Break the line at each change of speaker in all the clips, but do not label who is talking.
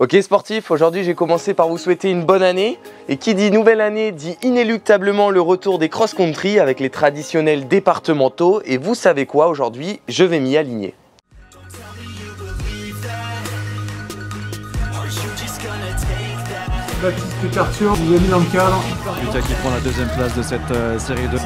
Ok sportifs, aujourd'hui j'ai commencé par vous souhaiter une bonne année. Et qui dit nouvelle année dit inéluctablement le retour des cross-country avec les traditionnels départementaux. Et vous savez quoi, aujourd'hui je vais m'y aligner.
Baptiste Cartier, vous avez mis dans le cadre.
Lucas qui prend la deuxième place de cette série 2.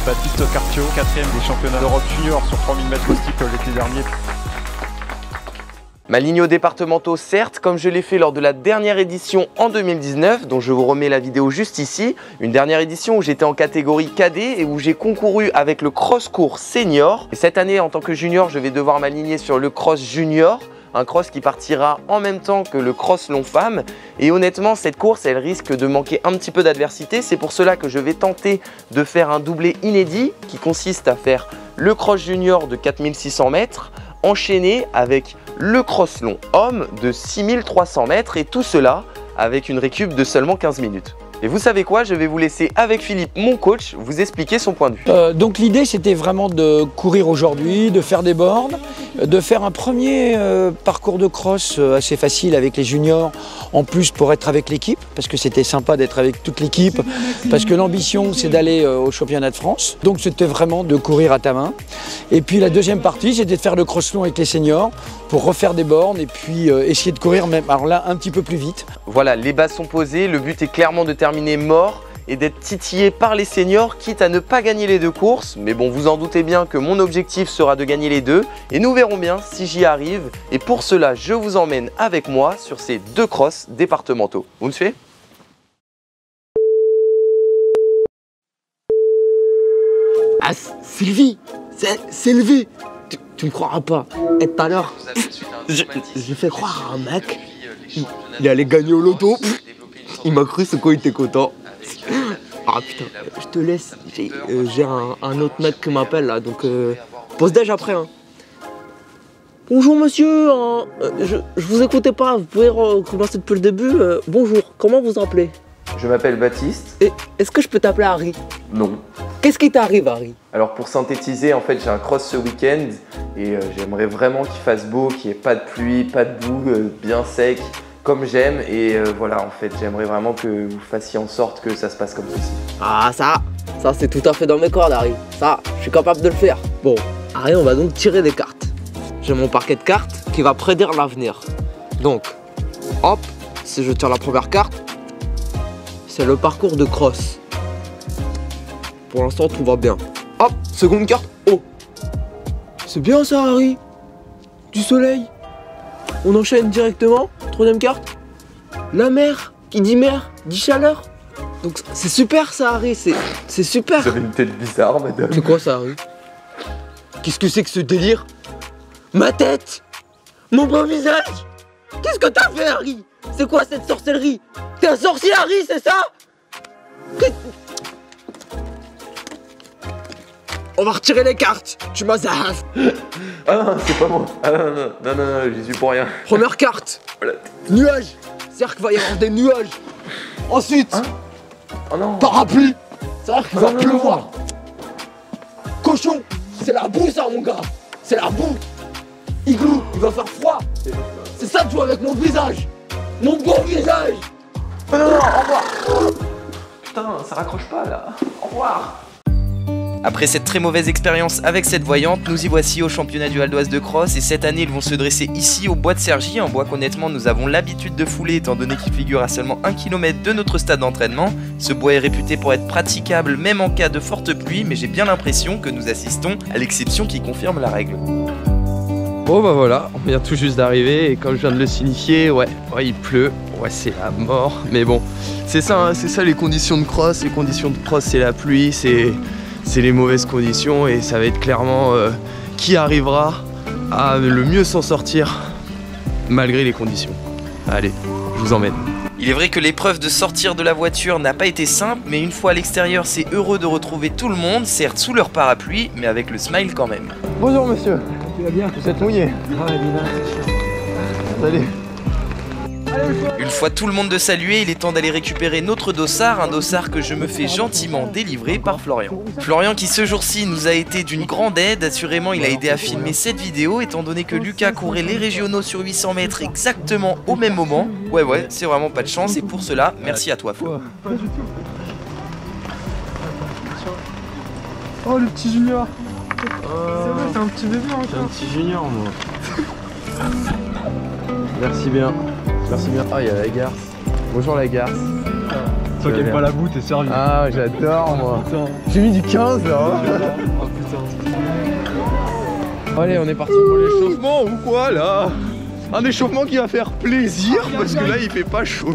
Baptiste Cartier, 4ème des championnats d'Europe junior sur 3000 mètres steeple l'été dernier.
M'aligner aux départementaux, certes, comme je l'ai fait lors de la dernière édition en 2019, dont je vous remets la vidéo juste ici. Une dernière édition où j'étais en catégorie cadet et où j'ai concouru avec le cross-court senior. Et cette année, en tant que junior, je vais devoir m'aligner sur le cross junior. Un cross qui partira en même temps que le cross long femme. Et honnêtement, cette course, elle risque de manquer un petit peu d'adversité. C'est pour cela que je vais tenter de faire un doublé inédit qui consiste à faire le cross junior de 4600 mètres enchaîné avec le cross long homme de 6300 mètres et tout cela avec une récup de seulement 15 minutes. Et vous savez quoi, je vais vous laisser avec Philippe, mon coach, vous expliquer son point de vue.
Donc l'idée c'était vraiment de courir aujourd'hui, de faire des bornes, de faire un premier parcours de cross assez facile avec les juniors, en plus pour être avec l'équipe, parce que c'était sympa d'être avec toute l'équipe, parce que l'ambition c'est d'aller au championnat de France. Donc c'était vraiment de courir à ta main. Et puis la deuxième partie c'était de faire le cross long avec les seniors, pour refaire des bornes et puis essayer de courir même, alors là un petit peu plus vite.
Voilà, les bases sont posées, le but est clairement de terminer mort et d'être titillé par les seniors, quitte à ne pas gagner les deux courses. Mais bon, vous en doutez bien que mon objectif sera de gagner les deux et nous verrons bien si j'y arrive. Et pour cela, je vous emmène avec moi sur ces deux crosses départementaux. Vous me suivez ?
Ah, Sylvie, c'est levé. Tu me croiras pas. Et tout à l'heure, j'ai fait croire à un mec. Il allait gagner au loto. Il m'a cru, c'est quoi, il était content. Ah putain, je te laisse. J'ai un autre mec qui m'appelle là, donc pose déj après. Hein. Bonjour monsieur, je vous écoutais pas, vous pouvez recommencer depuis le début. Bonjour, comment vous appelez?
Je m'appelle Baptiste.
Et est-ce que je peux t'appeler Harry?
Non.
Qu'est-ce qui t'arrive Harry?
Alors pour synthétiser, en fait j'ai un cross ce week-end et j'aimerais vraiment qu'il fasse beau, qu'il n'y ait pas de pluie, pas de boue, bien sec, comme j'aime. Et voilà, en fait j'aimerais vraiment que vous fassiez en sorte que ça se passe comme ceci.
Ah ça c'est tout à fait dans mes cordes Harry. Ça, je suis capable de le faire. Bon, Harry, on va donc tirer des cartes. J'ai mon paquet de cartes qui va prédire l'avenir. Donc, hop, si je tire la première carte, c'est le parcours de cross. Pour l'instant, tout va bien. Hop, seconde carte. Oh, c'est bien ça, Harry. Du soleil. On enchaîne directement. Troisième carte. La mer. Qui dit mer, dit chaleur. Donc c'est super ça, Harry. C'est super.
Vous avez une tête bizarre, madame.
C'est quoi ça, Harry? Qu'est-ce que c'est que ce délire? Ma tête. Mon beau visage. Qu'est-ce que t'as fait, Harry? C'est quoi cette sorcellerie? T'es un sorcier, Harry, c'est ça? On va retirer les cartes. Tu m'as zaff.
Ah non, c'est pas moi. Ah non, j'y suis pour rien.
Première carte.
Voilà.
Nuages. C'est-à-dire qu'il va y avoir des nuages. Ensuite,
Hein? Oh non.
parapluie. C'est-à-dire qu'il va pleuvoir. Cochon. C'est la boue ça, mon gars. C'est la boue. Igloo, il va faire froid. C'est ça de jouer avec mon visage. Mon beau visage.
Oh non, au revoir. Putain, ça raccroche pas là. Au revoir. Après cette très mauvaise expérience avec cette voyante, nous y voici au championnat du Val d'Oise de cross et cette année ils vont se dresser ici au bois de Cergy, un bois qu'honnêtement nous avons l'habitude de fouler étant donné qu'il figure à seulement 1 km de notre stade d'entraînement. Ce bois est réputé pour être praticable même en cas de forte pluie, mais j'ai bien l'impression que nous assistons à l'exception qui confirme la règle.
Bon bah voilà, on vient tout juste d'arriver et comme je viens de le signifier, ouais il pleut, ouais c'est la mort, mais bon, c'est ça, hein, c'est ça les conditions de cross, c'est la pluie, c'est les mauvaises conditions et ça va être clairement qui arrivera à le mieux s'en sortir malgré les conditions. Allez, je vous emmène.
Il est vrai que l'épreuve de sortir de la voiture n'a pas été simple, mais une fois à l'extérieur, c'est heureux de retrouver tout le monde, certes sous leur parapluie, mais avec le smile quand même.
Bonjour monsieur,
Tu vas bien?
vous êtes mouillé?
Ouais, dis-moi, c'est chiant.
Allez.
Une fois tout le monde de saluer, il est temps d'aller récupérer notre dossard, un dossard que je me fais gentiment délivrer par Florian. Florian qui ce jour-ci nous a été d'une grande aide, assurément il a aidé à filmer cette vidéo étant donné que Lucas courait les régionaux sur 800 mètres exactement au même moment. Ouais, c'est vraiment pas de chance et pour cela, merci à toi Flo.
Oh le petit junior. C'est vrai, t'es un petit bébé encore.
T'es un petit junior moi. Merci bien. Merci bien. Ah, il y a la garce. Bonjour la garce.
Toi qui aimes pas la boue, t'es servi.
Ah, j'adore moi. J'ai mis du 15 là.
Oh putain.
Allez, on est parti pour l'échauffement ou quoi là? Un échauffement qui va faire plaisir parce que là il fait pas chaud.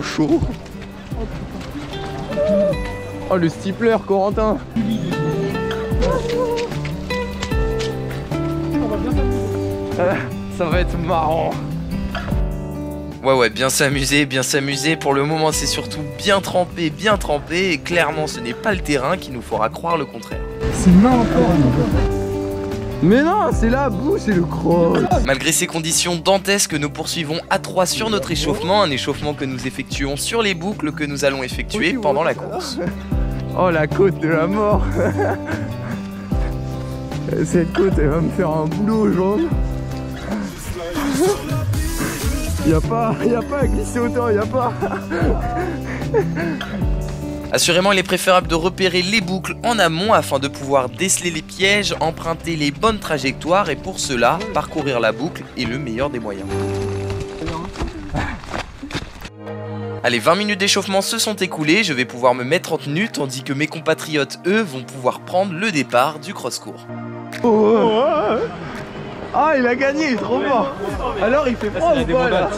Oh le stipler Corentin. Ça va être marrant.
Ouais, bien s'amuser. Pour le moment, c'est surtout bien trempé. Et clairement, ce n'est pas le terrain qui nous fera croire le contraire.
C'est n'importe quoi.
Mais non, c'est la boue, c'est le cross.
Malgré ces conditions dantesques, nous poursuivons à 3 sur notre échauffement. Un échauffement que nous effectuons sur les boucles que nous allons effectuer pendant la course.
Oh, la côte de la mort. Cette côte, elle va me faire un boulot aux jambes. Y'a pas à glisser autant, y'a pas.
Assurément, il est préférable de repérer les boucles en amont afin de pouvoir déceler les pièges, emprunter les bonnes trajectoires et pour cela, parcourir la boucle est le meilleur des moyens. Allez, 20 minutes d'échauffement se sont écoulées, je vais pouvoir me mettre en tenue tandis que mes compatriotes, eux, vont pouvoir prendre le départ du cross-court.
Oh. Ah, il a gagné, il est trop fort. Alors il fait froid ou pas là?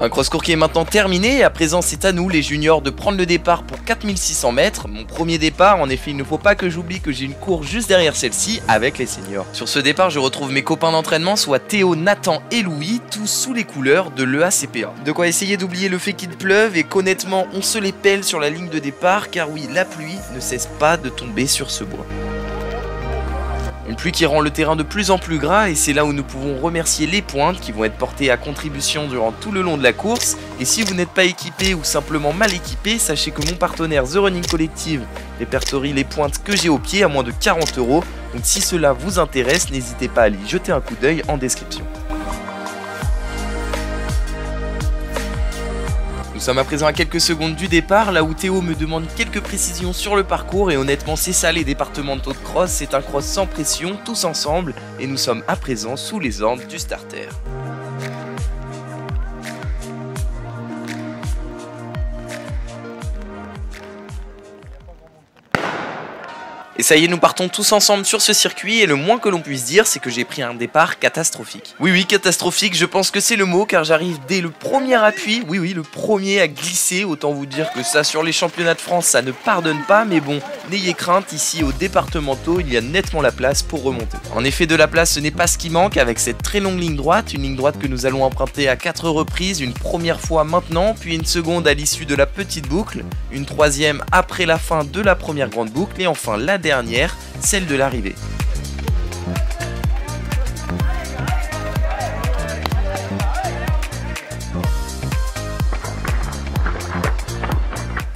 Un cross-court qui est maintenant terminé et à présent c'est à nous les juniors de prendre le départ pour 4600 mètres. Mon premier départ, en effet il ne faut pas que j'oublie que j'ai une course juste derrière celle-ci avec les seniors. Sur ce départ je retrouve mes copains d'entraînement, soit Théo, Nathan et Louis, tous sous les couleurs de l'EACPA. De quoi essayer d'oublier le fait qu'il pleuve et qu'honnêtement on se les pèle sur la ligne de départ car oui la pluie ne cesse pas de tomber sur ce bois. Une pluie qui rend le terrain de plus en plus gras et c'est là où nous pouvons remercier les pointes qui vont être portées à contribution durant tout le long de la course. Et si vous n'êtes pas équipé ou simplement mal équipé, sachez que mon partenaire The Running Collective répertorie les pointes que j'ai au pied à moins de 40 €. Donc si cela vous intéresse, n'hésitez pas à y jeter un coup d'œil en description. Nous sommes à présent à quelques secondes du départ, là où Théo me demande quelques précisions sur le parcours et honnêtement c'est ça les départementaux de cross, c'est un cross sans pression, tous ensemble et nous sommes à présent sous les ordres du starter. Et ça y est, nous partons tous ensemble sur ce circuit et le moins que l'on puisse dire, c'est que j'ai pris un départ catastrophique. Oui, catastrophique, je pense que c'est le mot car j'arrive dès le premier appui, oui, le premier à glisser. Autant vous dire que ça, sur les championnats de France, ça ne pardonne pas, mais bon, n'ayez crainte, ici au départementaux, il y a nettement la place pour remonter. En effet, de la place, ce n'est pas ce qui manque avec cette très longue ligne droite, une ligne droite que nous allons emprunter à 4 reprises, une première fois maintenant, puis une seconde à l'issue de la petite boucle, une troisième après la fin de la première grande boucle et enfin la dernière, celle de l'arrivée.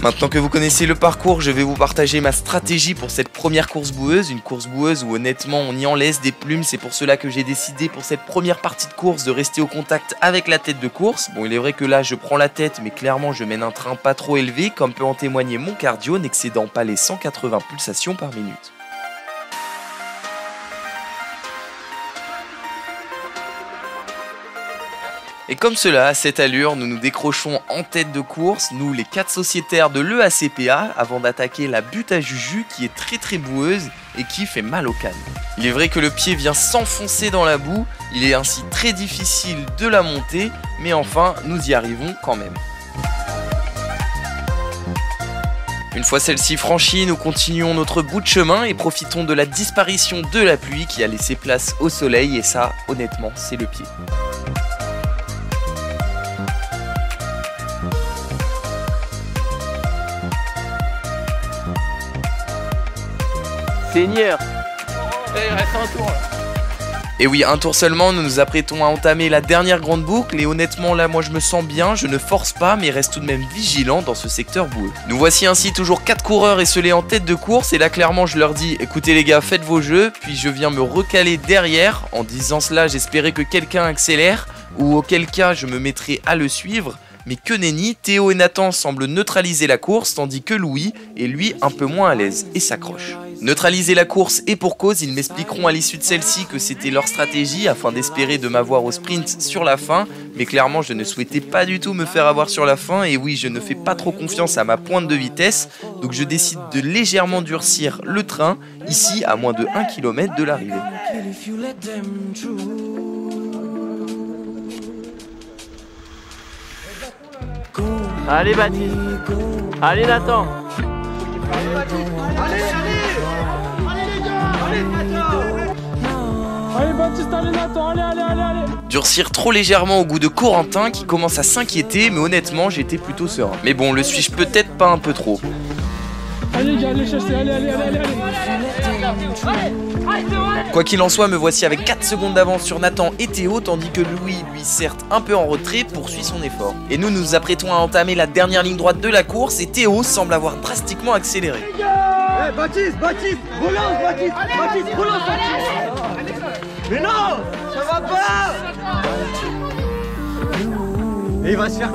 Maintenant que vous connaissez le parcours, je vais vous partager ma stratégie pour cette première course boueuse. Une course boueuse où honnêtement on y en laisse des plumes. C'est pour cela que j'ai décidé pour cette première partie de course de rester au contact avec la tête de course. Bon, il est vrai que là je prends la tête, mais clairement je mène un train pas trop élevé, comme peut en témoigner mon cardio n'excédant pas les 180 pulsations par minute. Et comme cela, à cette allure, nous nous décrochons en tête de course, nous les 4 sociétaires de l'EACPA, avant d'attaquer la butte à Juju qui est très boueuse et qui fait mal au canne. Il est vrai que le pied vient s'enfoncer dans la boue, il est ainsi très difficile de la monter, mais enfin, nous y arrivons quand même. Une fois celle-ci franchie, nous continuons notre bout de chemin et profitons de la disparition de la pluie qui a laissé place au soleil et ça, honnêtement, c'est le pied.
Seigneur.
Il reste un tour là. Et oui, un tour seulement, nous nous apprêtons à entamer la dernière grande boucle et honnêtement là moi je me sens bien, je ne force pas mais reste tout de même vigilant dans ce secteur boueux. Nous voici ainsi toujours 4 coureurs esselés en tête de course et là clairement je leur dis écoutez les gars faites vos jeux, puis je viens me recaler derrière. En disant cela j'espérais que quelqu'un accélère ou auquel cas je me mettrai à le suivre. Mais que nenni, Théo et Nathan semblent neutraliser la course tandis que Louis est lui un peu moins à l'aise et s'accroche. Neutraliser la course et pour cause, ils m'expliqueront à l'issue de celle-ci que c'était leur stratégie afin d'espérer de m'avoir au sprint sur la fin. Mais clairement je ne souhaitais pas du tout me faire avoir sur la fin et oui je ne fais pas trop confiance à ma pointe de vitesse. Donc je décide de légèrement durcir le train ici à moins de 1 km de l'arrivée.
Allez Baptiste. Allez Nathan.
Allez Baptiste, allez Nathan, allez.
Durcir trop légèrement au goût de Corentin qui commence à s'inquiéter, mais honnêtement j'étais plutôt serein. Mais bon, le suis-je peut-être pas un peu trop?
Allez les gars, allez chasser, allez.
Quoi qu'il en soit, me voici avec 4 secondes d'avance sur Nathan et Théo, tandis que Louis, lui certes un peu en retrait, poursuit son effort. Et nous nous apprêtons à entamer la dernière ligne droite de la course et Théo semble avoir drastiquement accéléré.
Hey, Baptiste, relance Baptiste, relance Baptiste. Mais non, ça va pas. Et il va se faire.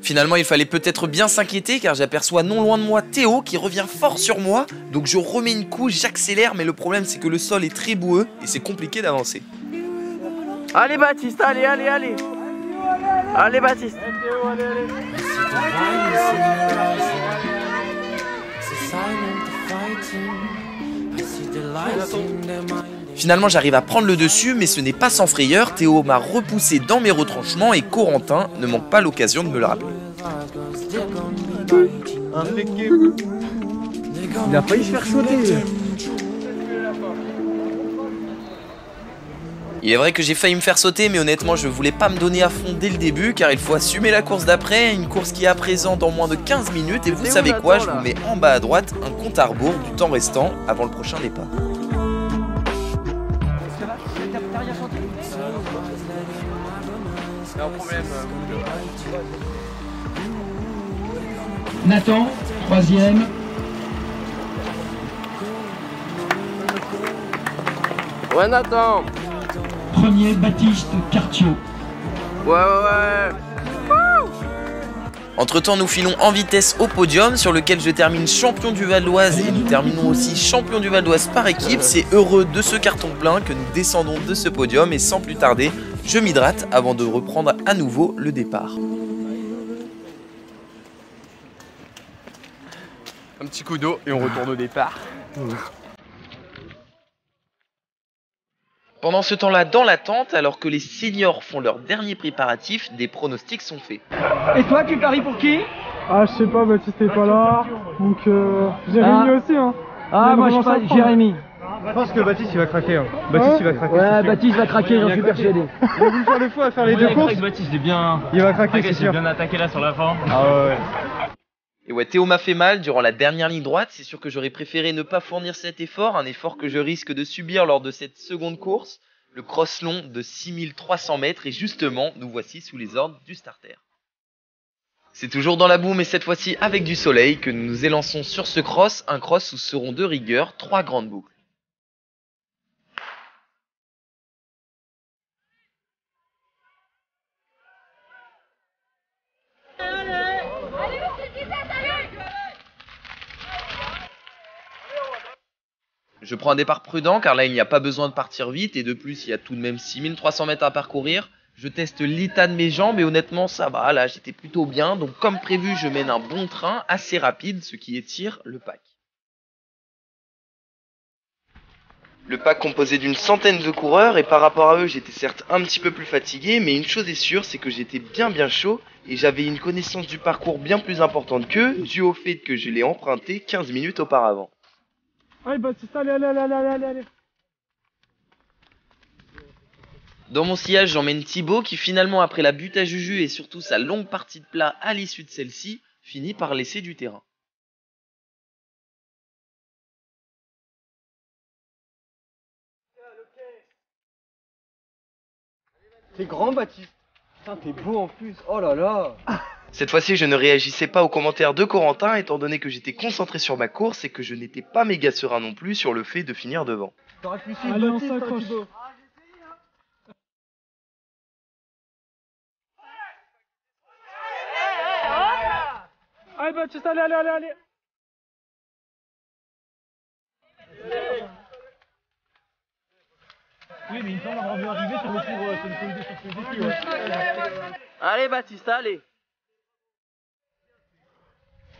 Finalement il fallait peut-être bien s'inquiéter car j'aperçois non loin de moi Théo qui revient fort sur moi. Donc je remets une couche, j'accélère mais le problème c'est que le sol est très boueux et c'est compliqué d'avancer.
Allez Baptiste, allez. Allez Baptiste.
Finalement j'arrive à prendre le dessus mais ce n'est pas sans frayeur, Théo m'a repoussé dans mes retranchements et Corentin ne manque pas l'occasion de me le rappeler.
Il a failli se faire sauter.
Il est vrai que j'ai failli me faire sauter mais honnêtement je voulais pas me donner à fond dès le début car il faut assumer la course d'après, une course qui est à présent dans moins de 15 minutes et vous savez quoi, je vous mets en bas à droite un compte à rebours du temps restant avant le prochain départ.
Nathan, 3e.
Ouais Nathan.
Premier, Baptiste Cartio.
Ouais.
Entre temps nous filons en vitesse au podium sur lequel je termine champion du Val d'Oise et nous terminons aussi champion du Val d'Oise par équipe. C'est heureux de ce carton plein que nous descendons de ce podium et sans plus tarder je m'hydrate avant de reprendre à nouveau le départ.
Un petit coup d'eau et on retourne au départ.
Pendant ce temps-là, dans l'attente, alors que les seniors font leur dernier préparatif, des pronostics sont faits.
Et toi, tu paries pour qui?
Ah, je sais pas, Baptiste est pas là. Donc, Jérémy aussi, hein.
Ah, moi je parie Jérémy.
Je pense que Baptiste il va craquer. Baptiste il va craquer.
Ouais, Baptiste va craquer, j'en suis persuadé.
Il a voulu faire le fou à faire les deux courses.
Baptiste, il est bien.
Il va craquer, c'est sûr.
bien attaqué là sur la fin.
Ah ouais.
Et ouais, Théo m'a fait mal durant la dernière ligne droite, c'est sûr que j'aurais préféré ne pas fournir cet effort, un effort que je risque de subir lors de cette seconde course, le cross long de 6300 mètres, et justement, nous voici sous les ordres du starter. C'est toujours dans la boue, mais cette fois-ci avec du soleil, que nous nous élançons sur ce cross, un cross où seront de rigueur 3 grandes boucles. Je prends un départ prudent car là il n'y a pas besoin de partir vite et de plus il y a tout de même 6300 mètres à parcourir. Je teste l'état de mes jambes et honnêtement ça va, là j'étais plutôt bien. Donc comme prévu je mène un bon train assez rapide, ce qui étire le pack. Le pack composé d'une centaine de coureurs et par rapport à eux j'étais certes un petit peu plus fatigué, mais une chose est sûre c'est que j'étais bien chaud et j'avais une connaissance du parcours bien plus importante qu'eux, dû au fait que je l'ai emprunté 15 minutes auparavant.
Allez Baptiste, allez.
Dans mon sillage, j'emmène Thibaut qui finalement, après la butte à Juju et surtout sa longue partie de plat à l'issue de celle-ci, finit par laisser du terrain.
T'es grand, Baptiste. Putain, t'es beau en plus. Oh là là.
Cette fois-ci, je ne réagissais pas aux commentaires de Corentin, étant donné que j'étais concentré sur ma course et que je n'étais pas méga serein non plus sur le fait de finir devant.
T'aurais pu suivre
Allez, on
Baptiste,
s'accroche.
Thibaut.
Allez Baptiste, allez.
Oui, mais il me semble avoir vu arriver sur le tour,
Allez, Baptiste, allez.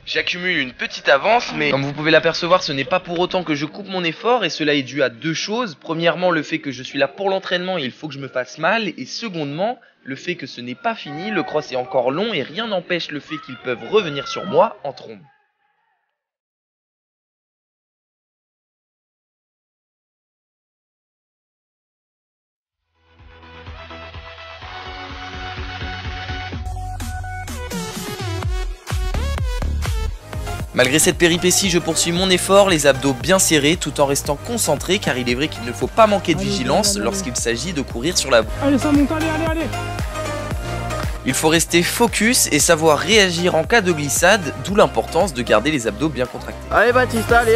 J'accumule une petite avance, mais comme vous pouvez l'apercevoir, ce n'est pas pour autant que je coupe mon effort, et cela est dû à deux choses. Premièrement, le fait que je suis là pour l'entraînement et il faut que je me fasse mal, et secondement, le fait que ce n'est pas fini, le cross est encore long et rien n'empêche le fait qu'ils peuvent revenir sur moi en trombe. Malgré cette péripétie, je poursuis mon effort, les abdos bien serrés, tout en restant concentré, car il est vrai qu'il ne faut pas manquer de vigilance lorsqu'il s'agit de courir sur la boue.
Allez, ça monte, allez.
Il faut rester focus et savoir réagir en cas de glissade, d'où l'importance de garder les abdos bien contractés.
Allez, Baptiste, allez.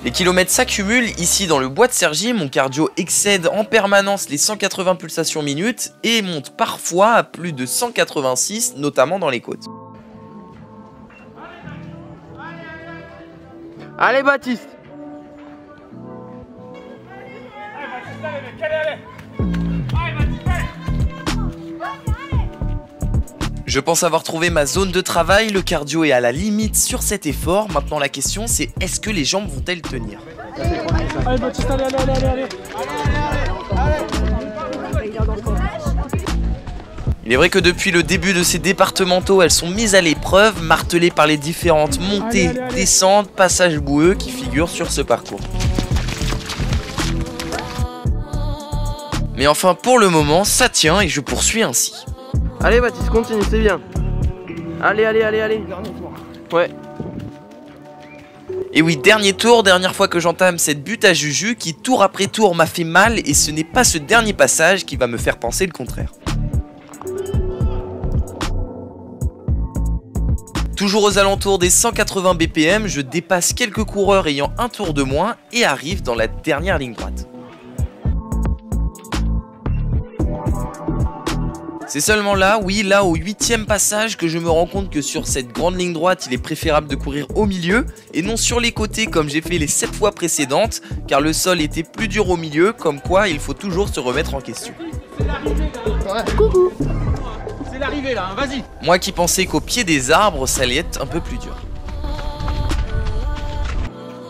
Les kilomètres s'accumulent, ici dans le bois de Cergy, mon cardio excède en permanence les 180 pulsations minutes et monte parfois à plus de 186, notamment dans les côtes.
Allez, Baptiste.
Je pense avoir trouvé ma zone de travail, le cardio est à la limite sur cet effort. Maintenant la question c'est, est-ce que les jambes vont-elles tenir?
Allez Baptiste, allez.
Il est vrai que depuis le début de ces départementaux, elles sont mises à l'épreuve, martelées par les différentes montées, descentes, passages boueux qui figurent sur ce parcours. Mais enfin pour le moment, ça tient et je poursuis ainsi.
Allez, Baptiste, continue, c'est bien. Allez. Ouais.
Et oui, dernier tour, dernière fois que j'entame cette butte à Juju qui tour après tour m'a fait mal et ce n'est pas ce dernier passage qui va me faire penser le contraire. Toujours aux alentours des 180 BPM, je dépasse quelques coureurs ayant un tour de moins et arrive dans la dernière ligne droite. C'est seulement là, oui, là au 8e passage que je me rends compte que sur cette grande ligne droite, il est préférable de courir au milieu et non sur les côtés comme j'ai fait les 7 fois précédentes, car le sol était plus dur au milieu, comme quoi il faut toujours se remettre en question.
C'est l'arrivée là. Ouais. Coucou. C'est l'arrivée là, hein. Vas-y.
Moi qui pensais qu'au pied des arbres, ça allait être un peu plus dur.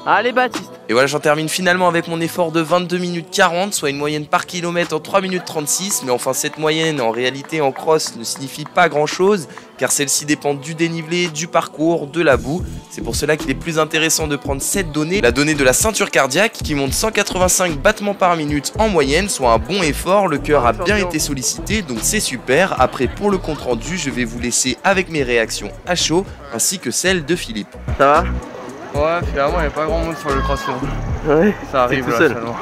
Allez, Baptiste.
Et voilà, j'en termine finalement avec mon effort de 22 minutes 40, soit une moyenne par kilomètre en 3 minutes 36. Mais enfin, cette moyenne, en réalité, en cross, ne signifie pas grand-chose, car celle-ci dépend du dénivelé, du parcours, de la boue. C'est pour cela qu'il est plus intéressant de prendre cette donnée, la donnée de la ceinture cardiaque, qui monte 185 battements par minute en moyenne, soit un bon effort. Le cœur a bien été sollicité, donc c'est super. Après, pour le compte-rendu, je vais vous laisser avec mes réactions à chaud, ainsi que celles de Philippe.
Ça va?
Ouais, finalement, il n'y a pas grand monde sur le cross.
Ouais.
Ça arrive
tout
là,
seul.
seulement.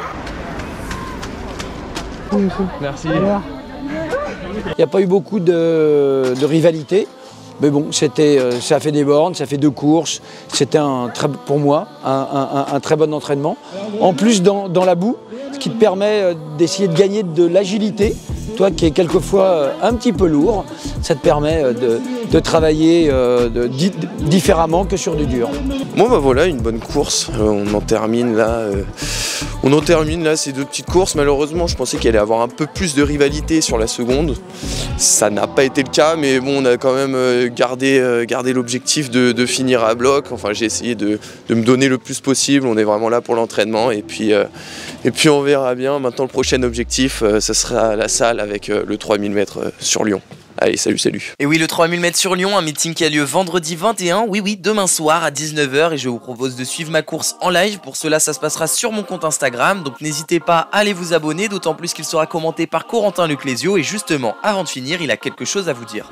Merci.
Il n'y a pas eu beaucoup de rivalité. Mais bon, ça a fait des bornes, ça fait 2 courses. C'était pour moi un très bon entraînement. En plus, dans la boue, ce qui te permet d'essayer de gagner de l'agilité. Toi qui es quelquefois un petit peu lourd, ça te permet de travailler différemment que sur du dur.
Bon bah voilà, une bonne course. On en termine là. Ces 2 petites courses. Malheureusement, je pensais qu'il allait y avoir un peu plus de rivalité sur la seconde. Ça n'a pas été le cas, mais bon, on a quand même gardé l'objectif de finir à bloc. Enfin, j'ai essayé de me donner le plus possible. On est vraiment là pour l'entraînement et puis on verra bien. Maintenant, le prochain objectif, ce sera la salle général avec le 3000 mètres sur Lyon. Allez, salut.
Et oui, le 3000 mètres sur Lyon, un meeting qui a lieu vendredi 21, oui, demain soir à 19 h et je vous propose de suivre ma course en live. Pour cela, ça se passera sur mon compte Instagram, donc n'hésitez pas à aller vous abonner, d'autant plus qu'il sera commenté par Corentin Leclésio et justement, avant de finir, il a quelque chose à vous dire.